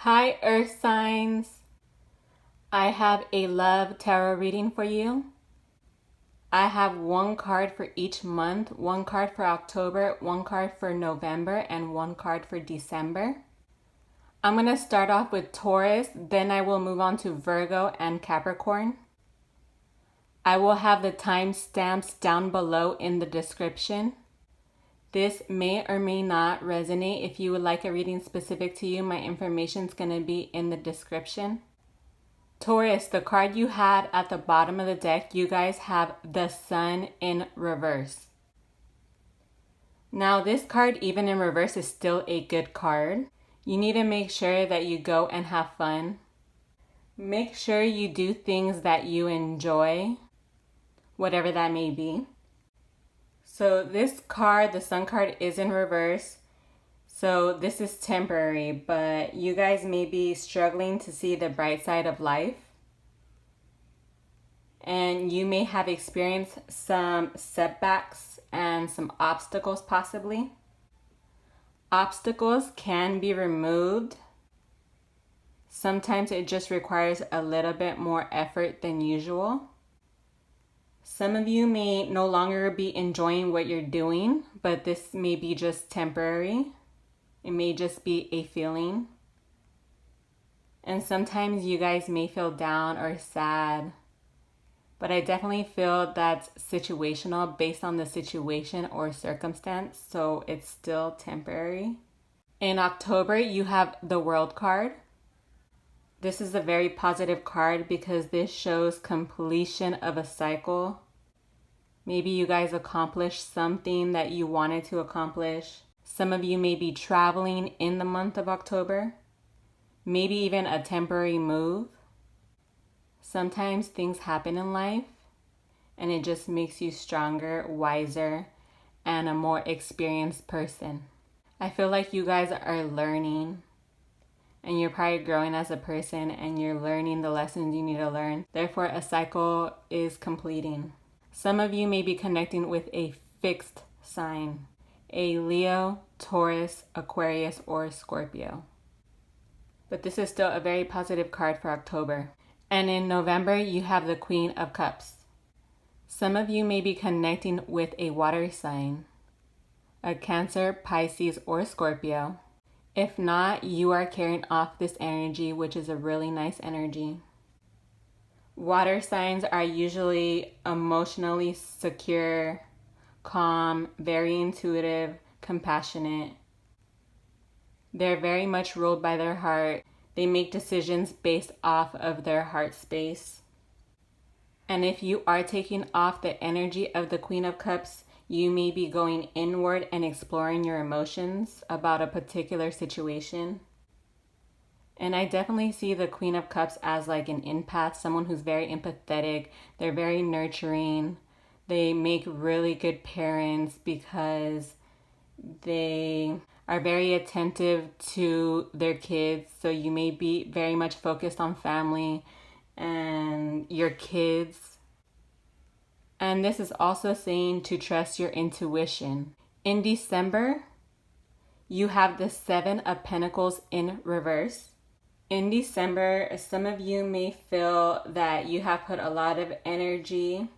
Hi, Earth signs. I have a love tarot reading for you. I have one card for each month, one card for October, one card for November, and one card for December. I'm going to start off with Taurus, then I will move on to Virgo and Capricorn. I will have the timestamps down below in the description. This may or may not resonate. If you would like a reading specific to you, my information is going to be in the description. Taurus, the card you had at the bottom of the deck, you guys have the Sun in reverse. Now, this card, even in reverse, is still a good card. You need to make sure that you go and have fun. Make sure you do things that you enjoy, whatever that may be. So this card, the Sun card, is in reverse. So this is temporary, but you guys may be struggling to see the bright side of life. And you may have experienced some setbacks and some obstacles possibly. Obstacles can be removed. Sometimes it just requires a little bit more effort than usual. Some of you may no longer be enjoying what you're doing, but this may be just temporary. It may just be a feeling. And sometimes you guys may feel down or sad. But I definitely feel that's situational based on the situation or circumstance. So it's still temporary. In October, you have the World card. This is a very positive card because this shows completion of a cycle. Maybe you guys accomplished something that you wanted to accomplish. Some of you may be traveling in the month of October. Maybe even a temporary move. Sometimes things happen in life and it just makes you stronger, wiser, and a more experienced person. I feel like you guys are learning and you're probably growing as a person and you're learning the lessons you need to learn. Therefore, a cycle is completing. Some of you may be connecting with a fixed sign, a Leo, Taurus, Aquarius, or Scorpio. But this is still a very positive card for October. And in November, you have the Queen of Cups. Some of you may be connecting with a water sign, a Cancer, Pisces, or Scorpio. If not, you are carrying off this energy, which is a really nice energy. Water signs are usually emotionally secure, calm, very intuitive, compassionate. They're very much ruled by their heart. They make decisions based off of their heart space. And if you are taking off the energy of the Queen of Cups, you may be going inward and exploring your emotions about a particular situation. And I definitely see the Queen of Cups as like an empath, someone who's very empathetic. They're very nurturing. They make really good parents because they are very attentive to their kids. So you may be very much focused on family and your kids. And this is also saying to trust your intuition. In December, you have the Seven of Pentacles in reverse. In December, some of you may feel that you have put a lot of energy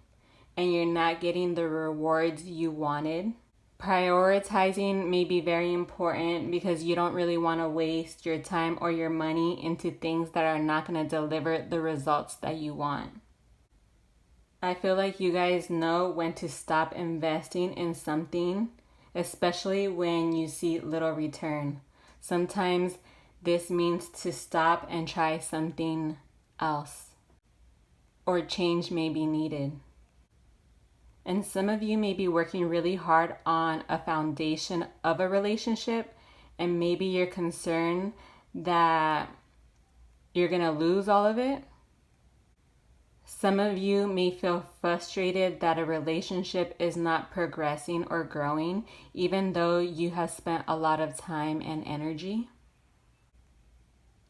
and you're not getting the rewards you wanted. Prioritizing may be very important because you don't really want to waste your time or your money into things that are not going to deliver the results that you want. I feel like you guys know when to stop investing in something, especially when you see little return. Sometimes this means to stop and try something else, or change may be needed. And some of you may be working really hard on a foundation of a relationship, and maybe you're concerned that you're going to lose all of it. Some of you may feel frustrated that a relationship is not progressing or growing, even though you have spent a lot of time and energy.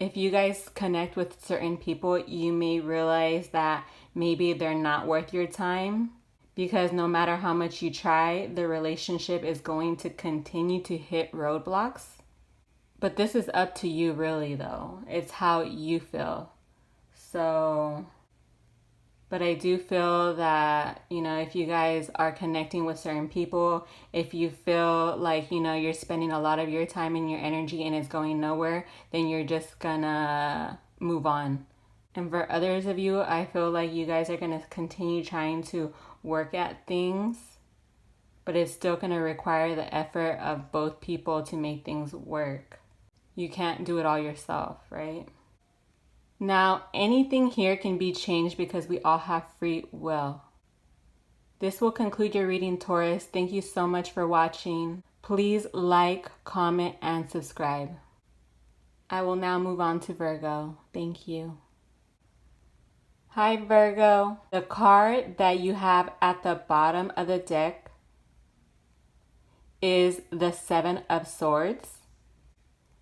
If you guys connect with certain people, you may realize that maybe they're not worth your time. Because no matter how much you try, the relationship is going to continue to hit roadblocks. But this is up to you really though. It's how you feel. So, but I do feel that, if you guys are connecting with certain people, if you feel like, you're spending a lot of your time and your energy and it's going nowhere, then you're just gonna move on. And for others of you, I feel like you guys are gonna continue trying to work at things, but it's still gonna require the effort of both people to make things work. You can't do it all yourself, right? Now, anything here can be changed because we all have free will. This will conclude your reading, Taurus. Thank you so much for watching. Please like, comment, and subscribe. I will now move on to Virgo. Thank you. Hi, Virgo. The card that you have at the bottom of the deck is the Seven of Swords.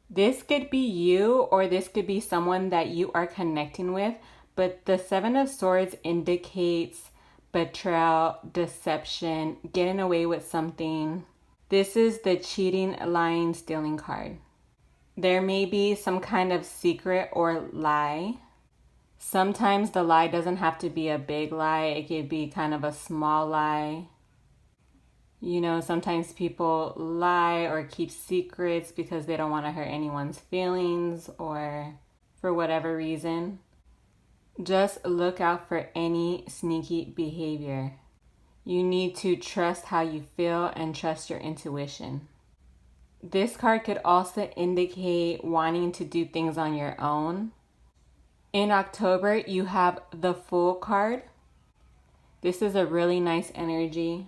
This could be you or this could be someone that you are connecting with, but the Seven of Swords indicates betrayal, deception, getting away with something. This is the cheating, lying, stealing card. There may be some kind of secret or lie. Sometimes the lie doesn't have to be a big lie. It could be kind of a small lie. Sometimes people lie or keep secrets because they don't want to hurt anyone's feelings or for whatever reason. Just look out for any sneaky behavior. You need to trust how you feel and trust your intuition. This card could also indicate wanting to do things on your own. In October, you have the Fool card. This is a really nice energy.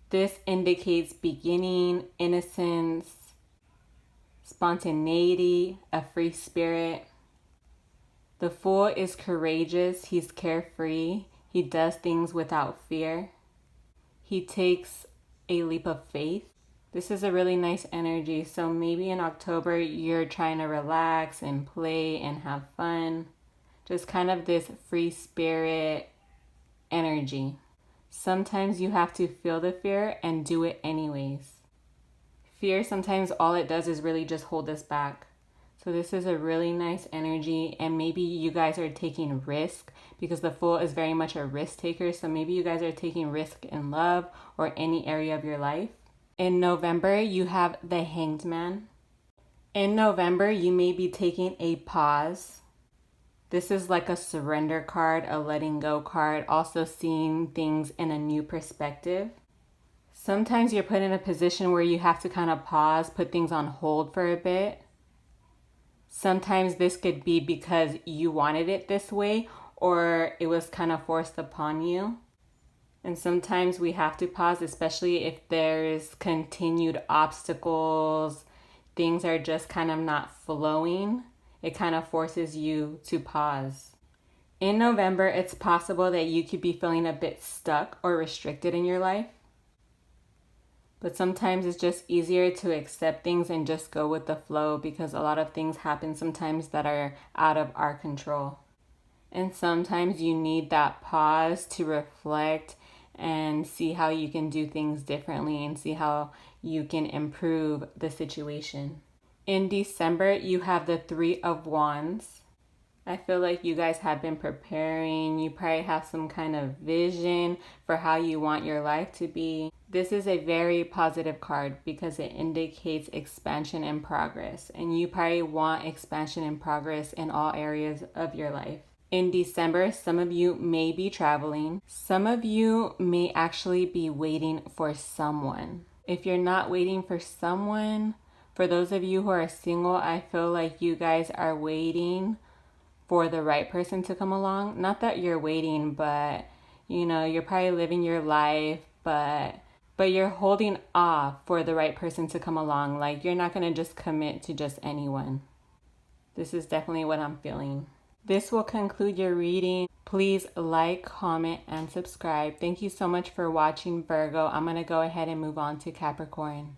This indicates beginning, innocence, spontaneity, a free spirit. The Fool is courageous. He's carefree. He does things without fear. He takes a leap of faith. This is a really nice energy. So maybe in October, you're trying to relax and play and have fun. Just kind of this free spirit energy. Sometimes you have to feel the fear and do it anyways. Fear, sometimes all it does is really just hold us back. So this is a really nice energy, and maybe you guys are taking risk because the Fool is very much a risk taker. So maybe you guys are taking risk in love or any area of your life. In November, you have the Hanged Man. In November, you may be taking a pause. This is like a surrender card, a letting go card, also seeing things in a new perspective. Sometimes you're put in a position where you have to kind of pause, put things on hold for a bit. Sometimes this could be because you wanted it this way or it was kind of forced upon you. And sometimes we have to pause, especially if there's continued obstacles, things are just kind of not flowing. It kind of forces you to pause. In November, it's possible that you could be feeling a bit stuck or restricted in your life. But sometimes it's just easier to accept things and just go with the flow because a lot of things happen sometimes that are out of our control. And sometimes you need that pause to reflect and see how you can do things differently and see how you can improve the situation. In December, you have the Three of Wands. I feel like you guys have been preparing. You probably have some kind of vision for how you want your life to be. This is a very positive card because it indicates expansion and progress. And you probably want expansion and progress in all areas of your life. In December, some of you may be traveling. Some of you may actually be waiting for someone. If you're not waiting for someone, for those of you who are single, I feel like you guys are waiting for the right person to come along. Not that you're waiting, but you're probably living your life, but you're holding off for the right person to come along. Like you're not going to just commit to just anyone. This is definitely what I'm feeling. This will conclude your reading. Please like, comment, and subscribe. Thank you so much for watching, Virgo. I'm going to go ahead and move on to Capricorn.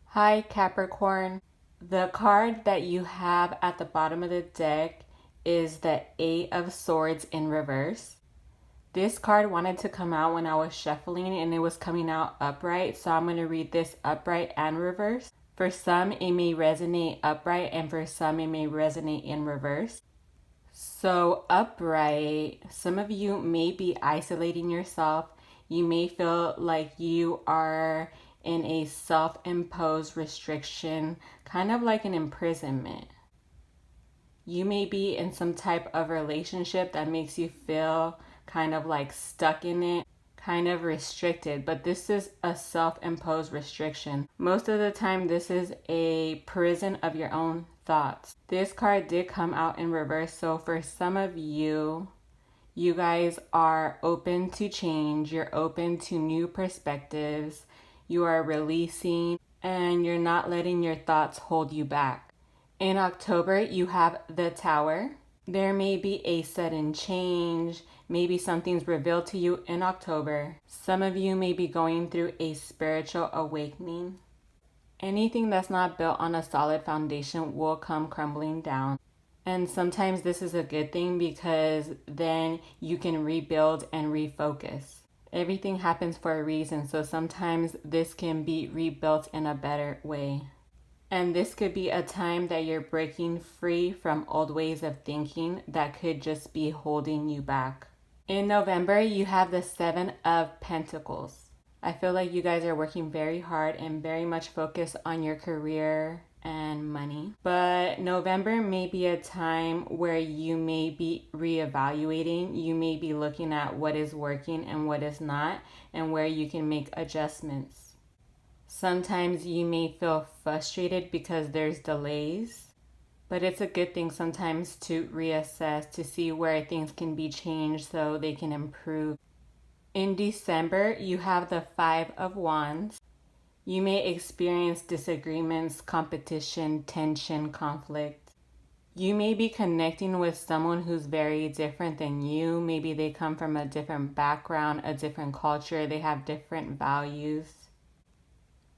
Hi, Capricorn. The card that you have at the bottom of the deck is the Eight of Swords in reverse. This card wanted to come out when I was shuffling and it was coming out upright. So I'm going to read this upright and reverse. For some, it may resonate upright, and for some, it may resonate in reverse. So upright, some of you may be isolating yourself. You may feel like you are in a self-imposed restriction, kind of like an imprisonment. You may be in some type of relationship that makes you feel kind of like stuck in it, kind of restricted, but this is a self-imposed restriction. Most of the time, this is a prison of your own thoughts. This card did come out in reverse, so for some of you, you guys are open to change, you're open to new perspectives, you are releasing, and you're not letting your thoughts hold you back. In October, you have the Tower. There may be a sudden change. Maybe something's revealed to you in October. Some of you may be going through a spiritual awakening. Anything that's not built on a solid foundation will come crumbling down. And sometimes this is a good thing because then you can rebuild and refocus. Everything happens for a reason, so sometimes this can be rebuilt in a better way. And this could be a time that you're breaking free from old ways of thinking that could just be holding you back. In November, you have the Seven of Pentacles. I feel like you guys are working very hard and very much focused on your career and money. But November may be a time where you may be reevaluating. You may be looking at what is working and what is not, and where you can make adjustments. Sometimes you may feel frustrated because there's delays, but it's a good thing sometimes to reassess to see where things can be changed so they can improve. In December, you have the Five of Wands. You may experience disagreements, competition, tension, conflict. You may be connecting with someone who's very different than you. Maybe they come from a different background, a different culture, they have different values.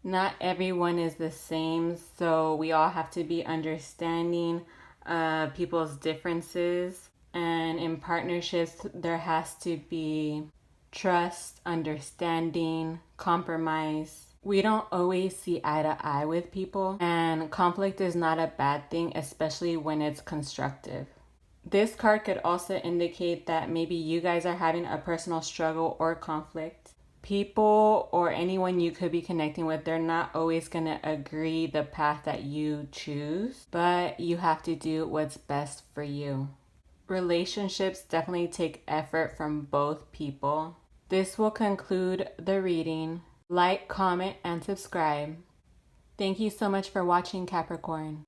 Not everyone is the same, so we all have to be understanding people's differences. And in partnerships, there has to be trust, understanding, compromise. We don't always see eye to eye with people, and conflict is not a bad thing, especially when it's constructive. This card could also indicate that maybe you guys are having a personal struggle or conflict. People or anyone you could be connecting with, they're not always going to agree the path that you choose, but you have to do what's best for you. Relationships definitely take effort from both people. This will conclude the reading. Like, comment, and subscribe. Thank you so much for watching, Capricorn.